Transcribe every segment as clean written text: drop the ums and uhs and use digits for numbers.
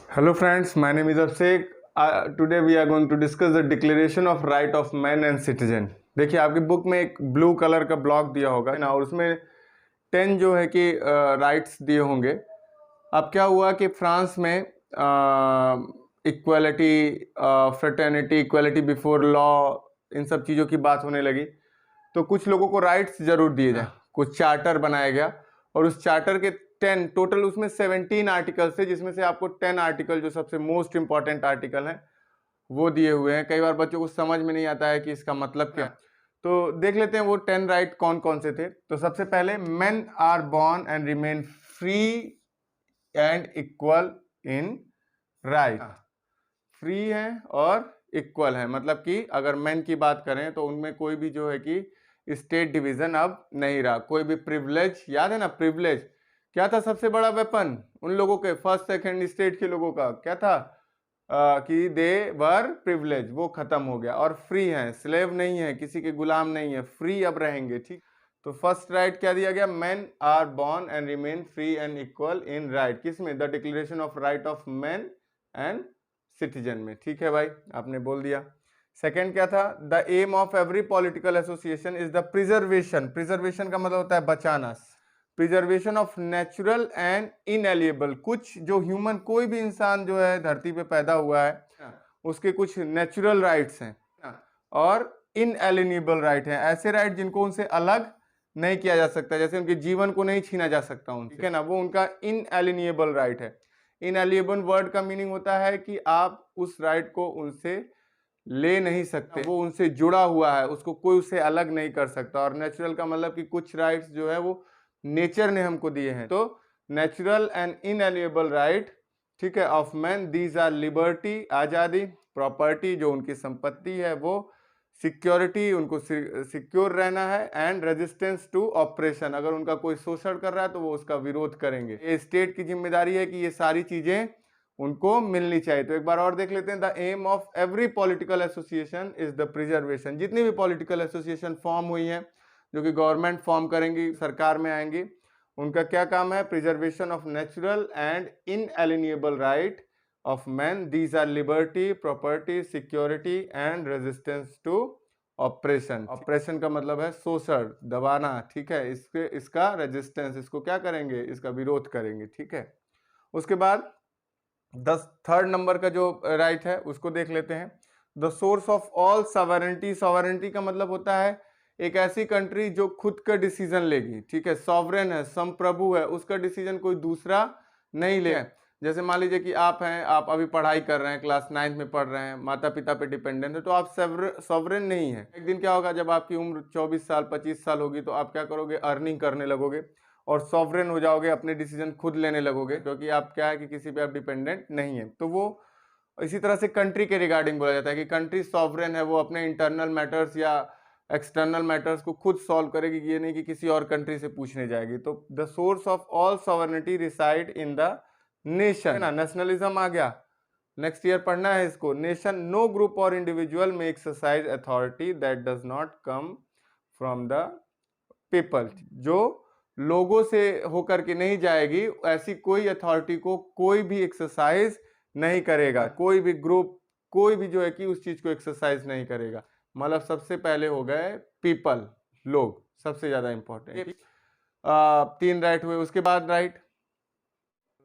Hello friends, my name is Abhishek. Today we are going to discuss the Declaration of Right of Man and Citizen. देखिए आपकी book में एक blue colour का block दिया होगा ना, और उसमें 10 जो है कि राइट्स दिए होंगे। अब क्या हुआ कि फ्रांस में equality, fraternity, equality before law, इन सब चीज़ों की बात होने लगी, तो कुछ लोगों को राइट्स जरूर दिए जाए। कुछ चार्टर बनाया गया और उस चार्टर के 10 टोटल, उसमें 17 आर्टिकल्स थे, जिसमें से आपको 10 आर्टिकल जो सबसे मोस्ट इंपॉर्टेंट आर्टिकल हैं वो दिए हुए हैं। कई बार बच्चों को समझ में नहीं आता है कि इसका मतलब क्या है, तो देख लेते हैं वो 10 राइट कौन कौन से थे। तो सबसे पहले, men are born and remain free and equal in right. Free है और इक्वल है, मतलब कि अगर मेन की बात करें तो उनमें कोई भी जो है कि स्टेट डिवीजन अब नहीं रहा। कोई भी प्रिविलेज, याद है ना, प्रिविलेज क्या था? सबसे बड़ा वेपन उन लोगों के, फर्स्ट सेकंड स्टेट के लोगों का क्या था? कि दे वर प्रिविलेज, वो खत्म हो गया। और फ्री है, स्लेव नहीं है, किसी के गुलाम नहीं है, फ्री अब रहेंगे। ठीक, तो फर्स्ट राइट क्या दिया गया? Man are born and remain free and equal in right. किसमें? The declaration of right of man and citizen में। ठीक है भाई, आपने बोल दिया। सेकंड क्या था? The aim of every political association is the preservation. Preservation का मतलब होता है बचाना। Preservation of natural and inalienable, कुछ जो ह्यूमन, कोई भी इंसान जो है धरती पे पैदा हुआ है उसके कुछ नेचुरल राइट्स हैं और इनएलिएनेबल राइट हैं। ऐसे राइट जिनको उनसे अलग नहीं किया जा सकता, जैसे उनके जीवन को नहीं छीना जा सकता उनसे, ठीक है ना, वो उनका इनएलिएनेबल राइट है। इनएलिएबल वर्ड का मीनिंग होता है कि आप उस राइट को उनसे ले नहीं सकते, वो उनसे जुड़ा हुआ है, उसको कोई उससे अलग नहीं कर सकता। और नेचुरल का मतलब कि कुछ राइट्स जो है वो नेचर ने हमको दिए हैं। तो नेचुरल एंड इनएलिएबल राइट, ठीक है, of man, these are liberty, आजादी, प्रॉपर्टी जो उनकी संपत्ति है वो, सिक्योरिटी उनको सिक्योर रहना है, एंड रेजिस्टेंस टू ऑपरेशन, अगर उनका कोई शोषण कर रहा है तो वो उसका विरोध करेंगे। ये स्टेट की जिम्मेदारी है कि ये सारी चीजें उनको मिलनी चाहिए। तो एक बार और देख लेते हैं। The aim of every political association is the preservation. जितनी भी पॉलिटिकल एसोसिएशन फॉर्म हुई हैं, जो कि गवर्नमेंट फॉर्म करेंगी, सरकार में आएंगी, उनका क्या काम है? Preservation of natural and inalienable right of man, these are liberty, property, security and resistance to operation. Operation का मतलब है शोषण, दबाना, ठीक है, इसका रेजिस्टेंस, इसको क्या करेंगे? इसका विरोध करेंगे। ठीक है, उसके बाद 3rd नंबर का जो राइट है उसको देख लेते हैं। The source of all sovereignty. Sovereignty का मतलब होता है एक ऐसी कंट्री जो खुद का डिसीजन लेगी, ठीक है, सॉवरेन है, संप्रभु है, उसका डिसीजन कोई दूसरा नहीं ले। जैसे मान लीजिए कि आप हैं, आप अभी पढ़ाई कर रहे हैं, क्लास 9th में पढ़ रहे हैं, माता पिता पे डिपेंडेंट है, तो आप सॉवरेन नहीं है। एक दिन क्या होगा, जब आपकी उम्र 24 साल 25 साल होगी, तो आप क्या करोगे? अर्निंग करने लगोगे और सॉवरेन हो जाओगे, अपने डिसीजन खुद लेने लगोगे, क्योंकि आप क्या है कि किसी पे आप डिपेंडेंट नहीं है। तो वो इसी तरह से कंट्री के रिगार्डिंग बोला जाता है कि कंट्री सॉवरेन है, वो अपने इंटरनल मैटर्स या एक्सटर्नल मैटर्स को खुद सॉल्व करेगी, ये नहीं कि किसी और कंट्री से पूछने जाएगी। तो the source of all sovereignty reside in the nation. ना, नेशनलिज्म आ गया, नेक्स्ट ईयर पढ़ना है इसको। नेशन, नो ग्रुप और इंडिविजुअल में exercise authority that does not come from the people. जो लोगों से होकर के नहीं जाएगी, ऐसी कोई अथॉरिटी को कोई भी एक्सरसाइज नहीं करेगा। कोई भी ग्रुप, कोई भी जो है कि उस चीज को एक्सरसाइज नहीं करेगा। मतलब सबसे पहले हो गए पीपल, लोग सबसे ज्यादा इंपॉर्टेंट। 3 राइट हुए। उसके बाद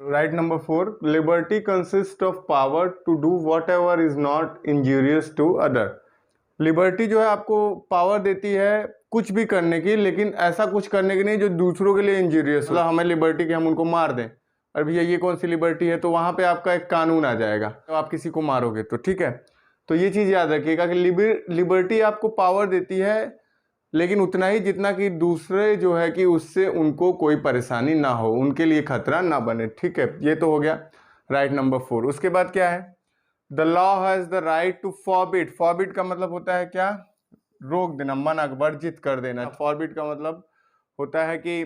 right number 4, liberty consist of power to do what ever is not injurious to other. Liberty जो है आपको पावर देती है कुछ भी करने की, लेकिन ऐसा कुछ करने की नहीं जो दूसरों के लिए इंजूरियस हो। मतलब हमें लिबर्टी कि हम उनको मार दें, और भैया ये कौन सी लिबर्टी है? तो वहां पे आपका एक कानून आ जाएगा, तो आप किसी को मारोगे तो, ठीक है। तो ये चीज याद रखिएगा कि लिबर्टी आपको पावर देती है, लेकिन उतना ही जितना कि दूसरे जो है कि उससे उनको कोई परेशानी ना हो, उनके लिए खतरा ना बने। ठीक है, ये तो हो गया राइट नंबर 4। उसके बाद क्या है? The law has the right to forbid. Forbid का मतलब होता है क्या? रोक देना, मना, वर्जित कर देना। फॉरबिड का मतलब होता है कि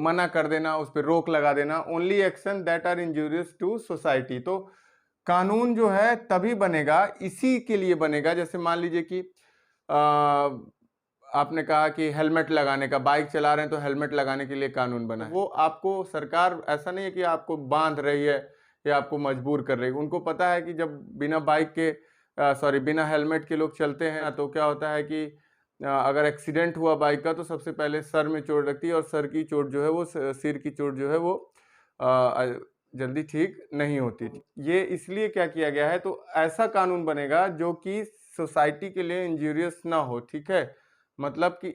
मना कर देना, उस पर रोक लगा देना। Only action that are injurious to society. तो कानून जो है तभी बनेगा, इसी के लिए बनेगा। जैसे मान लीजिए कि आपने कहा कि हेलमेट लगाने का, बाइक चला रहे हैं तो हेलमेट लगाने के लिए कानून बना है। वो आपको सरकार, ऐसा नहीं है कि आपको बांध रही है ये आपको मजबूर कर रही है। उनको पता है कि जब बिना बाइक के बिना हेलमेट के लोग चलते हैं तो क्या होता है कि अगर एक्सीडेंट हुआ बाइक का तो सबसे पहले सर में चोट लगती है, और सर की चोट जो है वो सिर की चोट जो है वो जल्दी ठीक नहीं होती। ये इसलिए क्या किया गया है, तो ऐसा कानून बनेगा जो कि सोसाइटी के लिए इंजूरियस ना हो, ठीक है। मतलब कि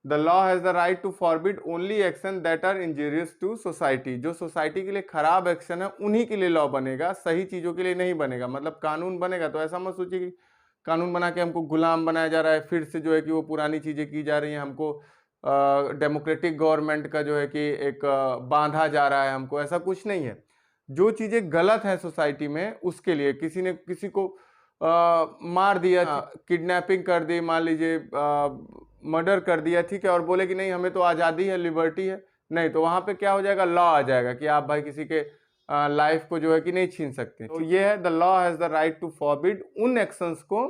the law has the right to forbid only action that are injurious to society. जो सोसाइटी के लिए खराब एक्शन है उन्हीं के लिए लॉ बनेगा, सही चीजों के लिए नहीं बनेगा। मतलब कानून बनेगा तो ऐसा मत सोचिए कि कानून बना के हमको गुलाम बनाया जा रहा है, फिर से जो है कि वो पुरानी चीजें की जा रही हैं, हमको डेमोक्रेटिक गवर्नमेंट का जो है कि एक बांधा जा रहा है हमको। ऐसा कुछ नहीं है। जो चीजें गलत है सोसाइटी में उसके लिए, किसी ने किसी को मार दिया, किडनैपिंग कर दी, मान लीजिए मर्डर कर दिया, ठीक है, और बोले कि नहीं हमें तो आज़ादी है, लिबर्टी है, नहीं, तो वहां पे क्या हो जाएगा, लॉ आ जाएगा कि आप भाई किसी के लाइफ को जो है कि नहीं छीन सकते। तो ये है the law has the right to forbid उन एक्शंस को,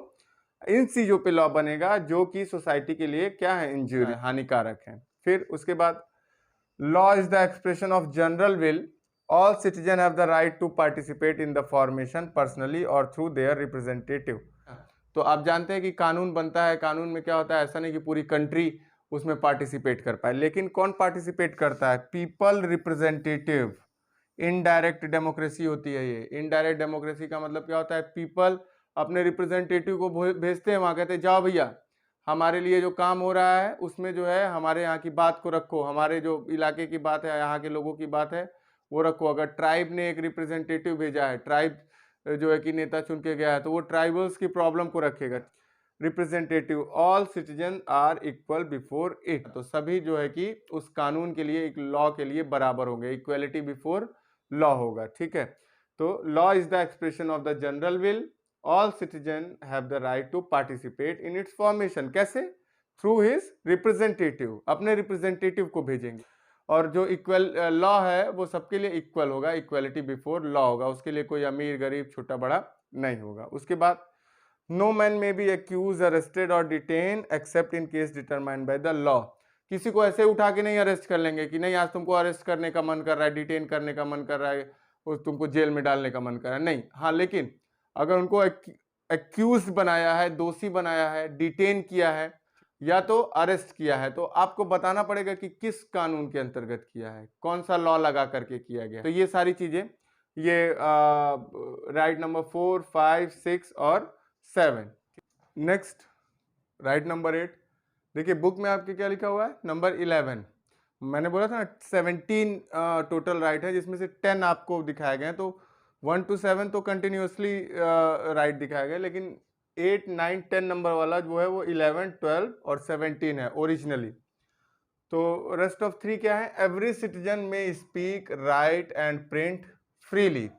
इन चीजों पे लॉ बनेगा जो कि सोसाइटी के लिए क्या है, इंजूरी, हानिकारक है। फिर उसके बाद law is the expression of general will, all citizen have the right to participate in the formation personally और थ्रू देयर रिप्रेजेंटेटिव। तो आप जानते हैं कि कानून बनता है, कानून में क्या होता है, ऐसा नहीं कि पूरी कंट्री उसमें पार्टिसिपेट कर पाए, लेकिन कौन पार्टिसिपेट करता है, पीपल रिप्रेजेंटेटिव। इनडायरेक्ट डेमोक्रेसी होती है ये। इनडायरेक्ट डेमोक्रेसी का मतलब क्या होता है, पीपल अपने रिप्रेजेंटेटिव को भेजते हैं वहां, कहते हैं जाओ भैया हमारे लिए जो काम हो रहा है उसमें जो है हमारे यहाँ की बात को रखो, हमारे जो इलाके की बात है, यहाँ के लोगों की बात है वो रखो। अगर ट्राइब ने एक रिप्रेजेंटेटिव भेजा है, ट्राइब जो है कि नेता चुन के गया है, तो वो ट्राइबल्स की प्रॉब्लम को रखेगा। Representative, all citizen are equal before it, तो सभी जो है कि उस कानून के लिए, एक लॉ के लिए बराबर होंगे, इक्वलिटी बिफोर लॉ होगा, ठीक है। तो law is the expression of the general will, all citizen have the right to participate in its formation. कैसे, थ्रू हिज रिप्रेजेंटेटिव, अपने रिप्रेजेंटेटिव को भेजेंगे। और जो इक्वल लॉ है वो सबके लिए इक्वल होगा, इक्वलिटी बिफोर लॉ होगा, उसके लिए कोई अमीर गरीब छोटा बड़ा नहीं होगा। उसके बाद no man may be accuse, arrested और detain except in case determined by the law. किसी को ऐसे उठा के नहीं अरेस्ट कर लेंगे कि नहीं आज तुमको अरेस्ट करने का मन कर रहा है, डिटेन करने का मन कर रहा है, और तुमको जेल में डालने का मन कर रहा है, नहीं। हाँ, लेकिन अगर उनको एक्यूज बनाया है, दोषी बनाया है, डिटेन किया है या तो अरेस्ट किया है, तो आपको बताना पड़ेगा कि किस कानून के अंतर्गत किया है, कौन सा लॉ लगा करके किया गया। तो ये सारी चीजें, ये राइट नंबर 4, 5, 6 और 7। Next right number 8। देखिए बुक में आपके क्या लिखा हुआ है, नंबर 11। मैंने बोला था ना 17 टोटल राइट है, जिसमें से 10 आपको दिखाए गए हैं, तो 1 to 7 तो कंटिन्यूसली राइट दिखाया गया, लेकिन 8, 9, 10 नंबर वाला जो है वो 11, 12 और 17 है ओरिजिनली। तो रेस्ट ऑफ 3 क्या है, एवरी सिटीजन में speak, right and print freely.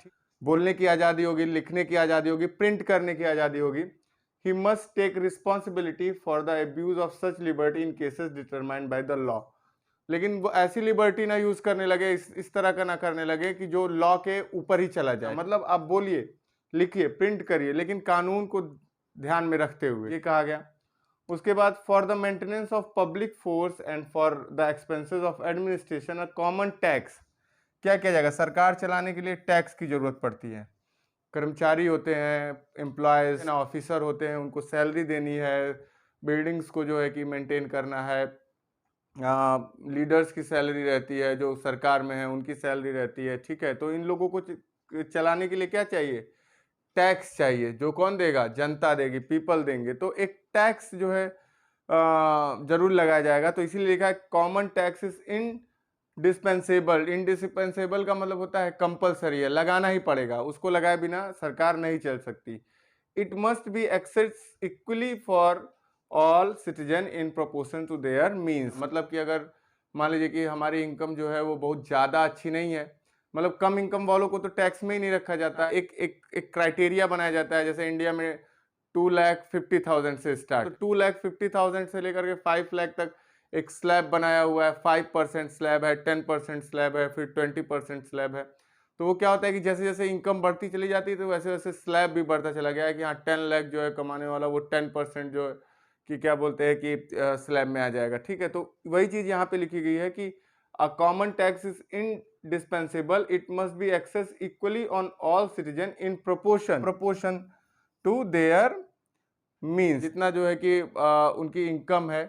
बोलने की आज़ादी होगी, लिखने की आज़ादी होगी, प्रिंट करने की आज़ादी होगी। He must take responsibility for the abuse of such liberty in cases determined by the law. लेकिन वो ऐसी लिबर्टी ना यूज करने लगे, इस तरह का ना करने लगे कि जो लॉ के ऊपर ही चला जाए। मतलब आप बोलिए, लिखिए, प्रिंट करिए, लेकिन कानून को ध्यान में रखते हुए, ये कहा गया। उसके बाद for the maintenance of public force and for the expenses of administration a common tax. क्या किया जाएगा, सरकार चलाने के लिए टैक्स की जरूरत पड़ती है। कर्मचारी होते हैं, एम्प्लॉयज, ऑफिसर होते हैं, उनको सैलरी देनी है, बिल्डिंग्स को जो है कि मेंटेन करना है, लीडर्स की सैलरी रहती है, जो सरकार में है उनकी सैलरी रहती है, ठीक है। तो इन लोगों को चलाने के लिए क्या चाहिए, टैक्स चाहिए। जो कौन देगा, जनता देगी, पीपल देंगे। तो एक टैक्स जो है जरूर लगाया जाएगा। तो इसीलिए लिखा है common tax is indispensable. Indispensable का मतलब होता है कंपलसरी है, लगाना ही पड़ेगा, उसको लगाए बिना सरकार नहीं चल सकती। It must be access equally for all citizen in proportion to their means. मतलब कि अगर मान लीजिए कि हमारी इनकम जो है वो बहुत ज़्यादा अच्छी नहीं है, मतलब कम इनकम वालों को तो टैक्स में ही नहीं रखा जाता। एक क्राइटेरिया बनाया जाता है, जैसे इंडिया में 2,50,000 से स्टार्ट, तो 2,50,000 से लेकर के 5 लाख तक एक स्लैब बनाया हुआ है। 5% स्लैब है, 10% स्लैब है, फिर 20% स्लैब है। तो वो क्या होता है कि जैसे जैसे इनकम बढ़ती चली जाती है तो वैसे वैसे स्लैब भी बढ़ता चला गया है कि हाँ 10 लाख जो है कमाने वाला वो 10% जो है कि क्या बोलते हैं कि स्लैब में आ जाएगा, ठीक है। तो वही चीज़ यहाँ पे लिखी गई है कि a common tax is indispensable. It must be accessed equally on all citizen in proportion to their means. जितना जो है कि उनकी इनकम है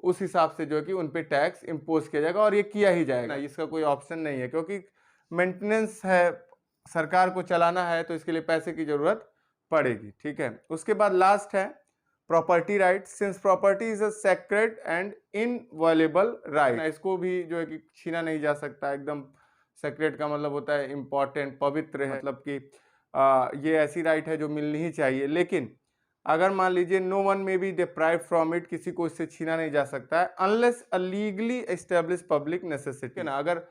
उस हिसाब से जो है कि उन पे टैक्स इम्पोज किया जाएगा, और ये किया ही जाएगा, इसका कोई ऑप्शन नहीं है, क्योंकि मेंटेनेंस है, सरकार को चलाना है, तो इसके लिए पैसे की जरूरत पड़ेगी। ठीक है, उसके बाद लास्ट है property right. Since property is a sacred and inviolable right, इसको भी जो है कि छीना नहीं जा सकता। एकदम सेक्रेड का मतलब होता है इंपॉर्टेंट, पवित्र है, मतलब कि ये ऐसी राइट है जो मिलनी ही चाहिए। लेकिन अगर मान लीजिए नो वन में बी डिप्राइव फ्रॉम इट, किसी को इससे छीना नहीं जा सकता है, unless a legally establish public necessity ना। अगर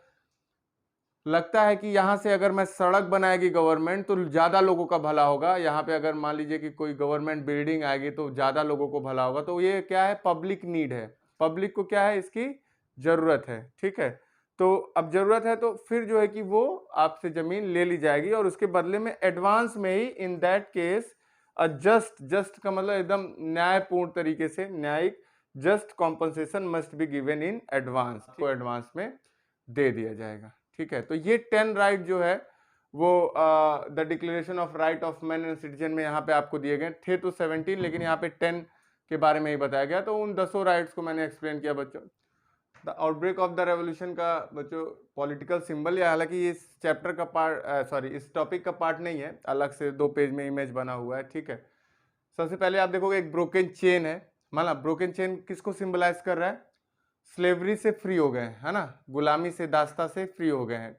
लगता है कि यहाँ से अगर मैं सड़क बनाएगी गवर्नमेंट तो ज़्यादा लोगों का भला होगा, यहाँ पे अगर मान लीजिए कि कोई गवर्नमेंट बिल्डिंग आएगी तो ज़्यादा लोगों को भला होगा, तो ये क्या है, पब्लिक नीड है, पब्लिक को क्या है, इसकी ज़रूरत है। ठीक है, तो अब ज़रूरत है तो फिर जो है कि वो आपसे ज़मीन ले ली जाएगी, और उसके बदले में एडवांस में ही, इन दैट केस जस्ट का मतलब एकदम न्यायपूर्ण तरीके से, न्यायिक, just compensation must be given in advance, को एडवांस में दे दिया जाएगा। ठीक है, तो ये 10 राइट जो है वो the declaration of right of man and citizen में यहाँ पे आपको दिए गए थे, तो 17, लेकिन यहाँ पे 10 के बारे में ही बताया गया। तो उन 10 राइट्स को मैंने एक्सप्लेन किया बच्चों। The outbreak of the revolution का बच्चों पॉलिटिकल सिंबल, या हालांकि ये इस चैप्टर का पार्ट, सॉरी इस टॉपिक का पार्ट नहीं है, अलग से 2 पेज में इमेज बना हुआ है। ठीक है, सबसे पहले आप देखोगे एक ब्रोकन चेन है, मतलब ब्रोकन चेन किसको सिंबलाइज कर रहा है, स्लेवरी से फ्री हो गए, है ना, गुलामी से, दास्ता से फ्री हो गए हैं।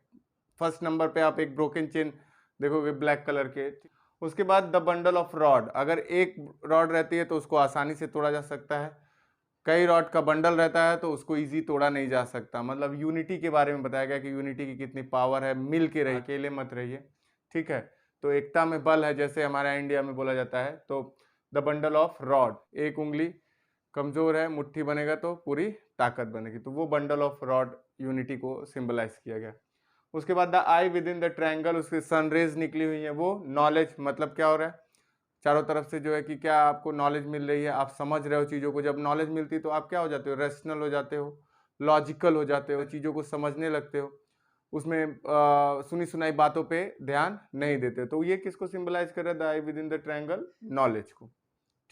फर्स्ट नंबर पे आप एक ब्रोकन चेन देखोगे ब्लैक कलर के। उसके बाद द बंडल ऑफ रॉड, अगर एक रॉड रहती है तो उसको आसानी से तोड़ा जा सकता है, कई रॉड का बंडल रहता है तो उसको इजी तोड़ा नहीं जा सकता। मतलब यूनिटी के बारे में बताया गया कि यूनिटी की कितनी पावर है, मिल के रहिए, अकेले मत रहिए। ठीक है, तो एकता में बल है, जैसे हमारे इंडिया में बोला जाता है। तो द बंडल ऑफ रॉड, एक उंगली कमजोर है, मुट्ठी बनेगा तो पूरी ताकत बनेगी, तो वो बंडल ऑफ रॉड यूनिटी को सिंबलाइज किया गया। उसके बाद the I with in the triangle, उसकी सनरेज निकली हुई है, वो नॉलेज, मतलब क्या हो रहा है, चारों तरफ से जो है कि क्या आपको नॉलेज मिल रही है, आप समझ रहे हो चीज़ों को। जब नॉलेज मिलती है तो आप क्या हो जाते हो, रेशनल हो जाते हो, लॉजिकल हो जाते हो, चीज़ों को समझने लगते हो, उसमें सुनी सुनाई बातों पे ध्यान नहीं देते। तो ये किसको सिंबलाइज कर रहा है, the I with in the triangle, knowledge को।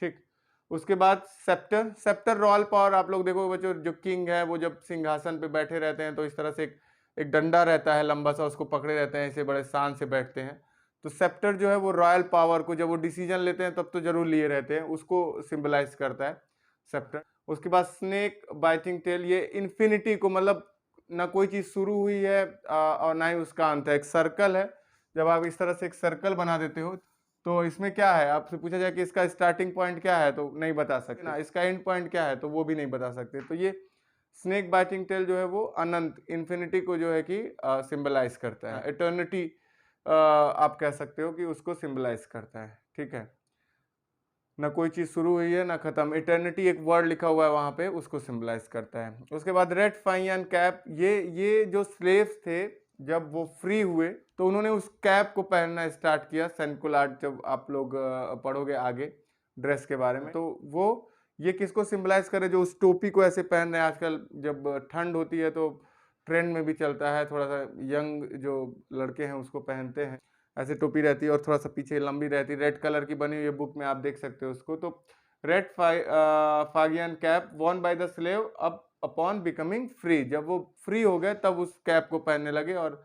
ठीक, उसके बाद सेप्टर रॉयल पावर, आप लोग देखो बच्चों, जो किंग है वो जब सिंहासन पे बैठे रहते हैं तो इस तरह से एक डंडा रहता है लंबा सा, उसको पकड़े रहते हैं, इसे बड़े शान से बैठते हैं। तो सेप्टर जो है वो रॉयल पावर को, जब वो डिसीजन लेते हैं तब तो जरूर लिए रहते हैं, उसको सिंबलाइज करता है सेप्टर। उसके बाद स्नेक बाइटिंग टेल, ये इन्फिनिटी को, मतलब ना कोई चीज शुरू हुई है और ना ही उसका अंत है, एक सर्कल है। जब आप इस तरह से एक सर्कल बना देते हो तो इसमें क्या है, आपसे पूछा जाए कि इसका स्टार्टिंग पॉइंट क्या है तो नहीं बता सकते ना, इसका एंड पॉइंट क्या है तो वो भी नहीं बता सकते। तो ये स्नेक बाइटिंग टेल जो है वो अनंत, इन्फिनिटी को जो है कि सिंबलाइज करता है। इटर्निटी आप कह सकते हो कि उसको सिंबलाइज करता है। ठीक है, ना कोई चीज शुरू हुई है ना खत्म, इटर्निटी एक वर्ड लिखा हुआ है वहां पे, उसको सिंबलाइज करता है। उसके बाद रेड फाइन कैप, ये जो स्लेव्स थे जब वो फ्री हुए तो उन्होंने उस कैप को पहनना स्टार्ट किया, सेंकुलार्ड, जब आप लोग पढ़ोगे आगे ड्रेस के बारे में, तो वो ये किसको सिंबलाइज करे, जो उस टोपी को ऐसे पहन रहे हैं। आजकल जब ठंड होती है तो ट्रेंड में भी चलता है, थोड़ा सा यंग जो लड़के हैं उसको पहनते हैं, ऐसे टोपी रहती है और थोड़ा सा पीछे लंबी रहती है, रेड कलर की बनी हुई है, बुक में आप देख सकते हो उसको। तो red Phrygian cap worn by the slave अब अपॉन बिकमिंग फ्री, जब वो फ्री हो गए तब उस कैप को पहनने लगे, और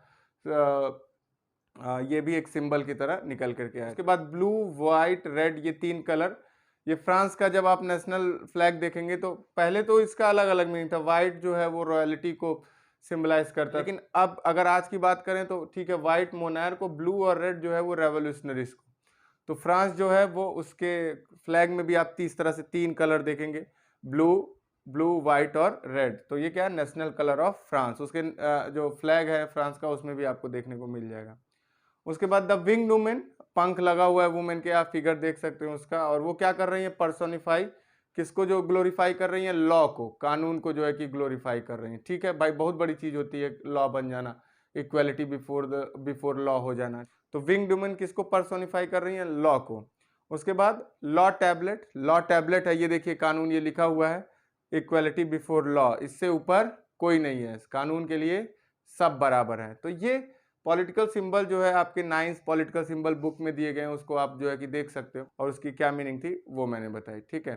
ये भी एक सिंबल की तरह निकल करके आया। उसके बाद ब्लू व्हाइट रेड, ये 3 कलर, ये फ्रांस का जब आप नेशनल फ्लैग देखेंगे तो पहले तो इसका अलग अलग मीनिंग था। व्हाइट जो है वो रॉयल्टी को सिंबलाइज करता है, लेकिन अब अगर आज की बात करें तो ठीक है, व्हाइट मोनार्क को, ब्लू और रेड जो है वो रेवोल्यूशनरीज को। तो फ्रांस जो है वो उसके फ्लैग में भी आप इस तरह से 3 कलर देखेंगे, ब्लू व्हाइट और रेड। तो ये क्या है, नेशनल कलर ऑफ फ्रांस, उसके जो फ्लैग है फ्रांस का उसमें भी आपको देखने को मिल जाएगा। उसके बाद द विंग वुमेन, पंख लगा हुआ है वुमेन के, आप फिगर देख सकते हो उसका, और वो क्या कर रही है, पर्सोनिफाई, किसको जो ग्लोरीफाई कर रही है, लॉ को, कानून को जो है कि ग्लोरीफाई कर रही है। ठीक है भाई, बहुत बड़ी चीज होती है लॉ बन जाना, इक्वालिटी बिफोर लॉ हो जाना। तो विंग वुमेन किसको पर्सोनिफाई कर रही है, लॉ को। उसके बाद लॉ टैबलेट है, ये देखिए कानून, ये लिखा हुआ है इक्वालिटी बिफोर लॉ, इससे ऊपर कोई नहीं है, कानून के लिए सब बराबर है। तो ये पॉलिटिकल सिंबल जो है आपके 9th पॉलिटिकल सिंबल बुक में दिए गए हैं, उसको आप जो है कि देख सकते हो, और उसकी क्या मीनिंग थी वो मैंने बताई, ठीक है।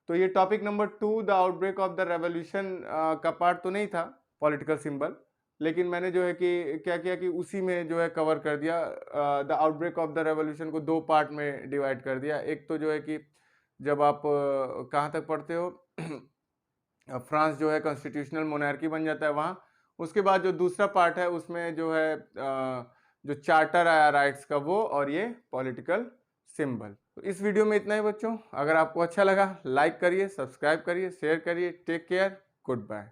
तो ये topic number 2 the outbreak of the revolution का पार्ट तो नहीं था पॉलिटिकल सिंबल, लेकिन मैंने जो है कि क्या किया कि उसी में जो है कवर कर दिया। The outbreak of the revolution को 2 पार्ट में डिवाइड कर दिया। एक तो जो है कि जब आप कहाँ तक पढ़ते हो फ्रांस जो है कॉन्स्टिट्यूशनल मोनार्की बन जाता है वहाँ। उसके बाद जो दूसरा पार्ट है उसमें जो है जो चार्टर आया राइट्स का वो, और ये पॉलिटिकल सिंबल। तो इस वीडियो में इतना ही बच्चों। अगर आपको अच्छा लगा लाइक करिए, सब्सक्राइब करिए, शेयर करिए। Take care, good bye.